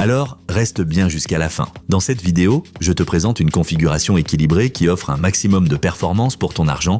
Alors, reste bien jusqu'à la fin. Dans cette vidéo, je te présente une configuration équilibrée qui offre un maximum de performance pour ton argent.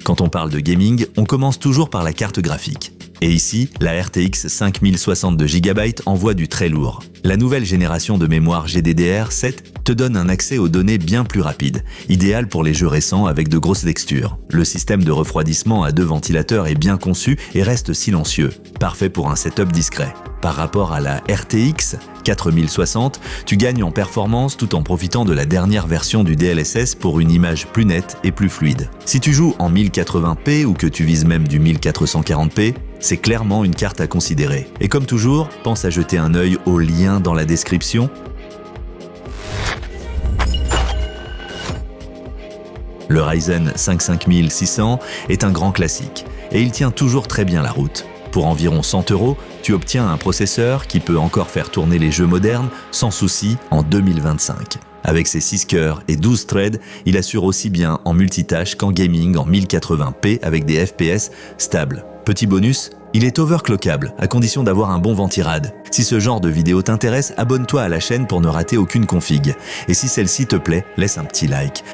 Quand on parle de gaming, on commence toujours par la carte graphique. Et ici, la RTX 5060 GB envoie du très lourd. La nouvelle génération de mémoire GDDR7 te donne un accès aux données bien plus rapide, idéal pour les jeux récents avec de grosses textures. Le système de refroidissement à 2 ventilateurs est bien conçu et reste silencieux, parfait pour un setup discret. Par rapport à la RTX 4060, tu gagnes en performance tout en profitant de la dernière version du DLSS pour une image plus nette et plus fluide. Si tu joues en 1080p ou que tu vises même du 1440p, c'est clairement une carte à considérer. Et comme toujours, pense à jeter un œil au lien dans la description. Le Ryzen 5 5600 est un grand classique et il tient toujours très bien la route. Pour environ 100 €, tu obtiens un processeur qui peut encore faire tourner les jeux modernes sans souci en 2025. Avec ses 6 cœurs et 12 threads, il assure aussi bien en multitâche qu'en gaming en 1080p avec des FPS stables. Petit bonus, il est overclockable à condition d'avoir un bon ventirad. Si ce genre de vidéo t'intéresse, abonne-toi à la chaîne pour ne rater aucune config. Et si celle-ci te plaît, laisse un petit like.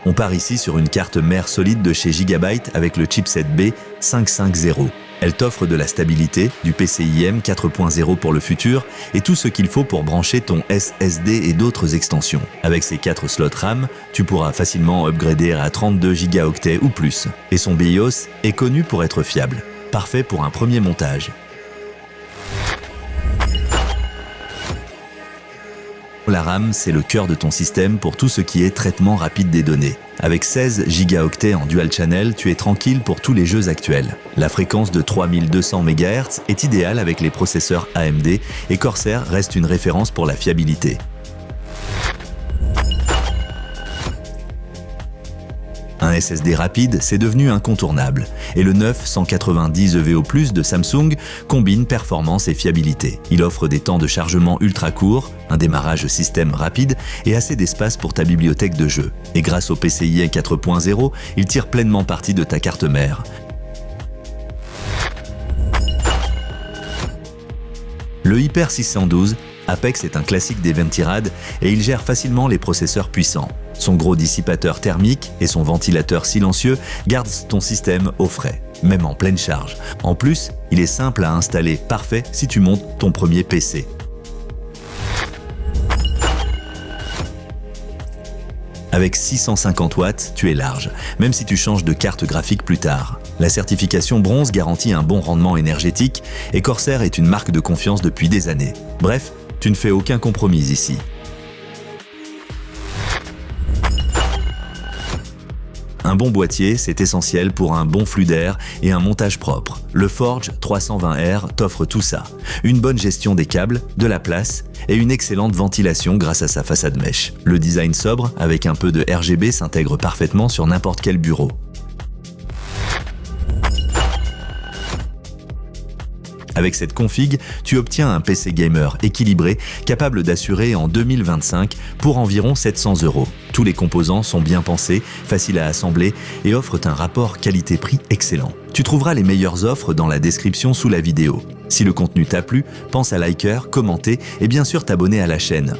On part ici sur une carte mère solide de chez Gigabyte avec le chipset B550. Elle t'offre de la stabilité, du PCIe 4.0 pour le futur et tout ce qu'il faut pour brancher ton SSD et d'autres extensions. Avec ses 4 slots RAM, tu pourras facilement upgrader à 32 Go ou plus. Et son BIOS est connu pour être fiable. Parfait pour un premier montage. La RAM, c'est le cœur de ton système pour tout ce qui est traitement rapide des données. Avec 16 Go en dual channel, tu es tranquille pour tous les jeux actuels. La fréquence de 3200 MHz est idéale avec les processeurs AMD et Corsair reste une référence pour la fiabilité. Un SSD rapide, c'est devenu incontournable, et le 990 EVO+ de Samsung combine performance et fiabilité. Il offre des temps de chargement ultra courts, un démarrage système rapide et assez d'espace pour ta bibliothèque de jeux. Et grâce au PCIe 4.0, il tire pleinement parti de ta carte mère. Le Hyper 612 Apex est un classique des ventirad et il gère facilement les processeurs puissants. Son gros dissipateur thermique et son ventilateur silencieux gardent ton système au frais, même en pleine charge. En plus, il est simple à installer, parfait si tu montes ton premier PC. Avec 650 watts, tu es large, même si tu changes de carte graphique plus tard. La certification bronze garantit un bon rendement énergétique et Corsair est une marque de confiance depuis des années. Bref, tu ne fais aucun compromis ici. Un bon boîtier, c'est essentiel pour un bon flux d'air et un montage propre. Le Forge 320R t'offre tout ça. Une bonne gestion des câbles, de la place et une excellente ventilation grâce à sa façade mèche. Le design sobre, avec un peu de RGB, s'intègre parfaitement sur n'importe quel bureau. Avec cette config, tu obtiens un PC gamer équilibré, capable d'assurer en 2025 pour environ 700 €. Tous les composants sont bien pensés, faciles à assembler et offrent un rapport qualité-prix excellent. Tu trouveras les meilleures offres dans la description sous la vidéo. Si le contenu t'a plu, pense à liker, commenter et bien sûr t'abonner à la chaîne.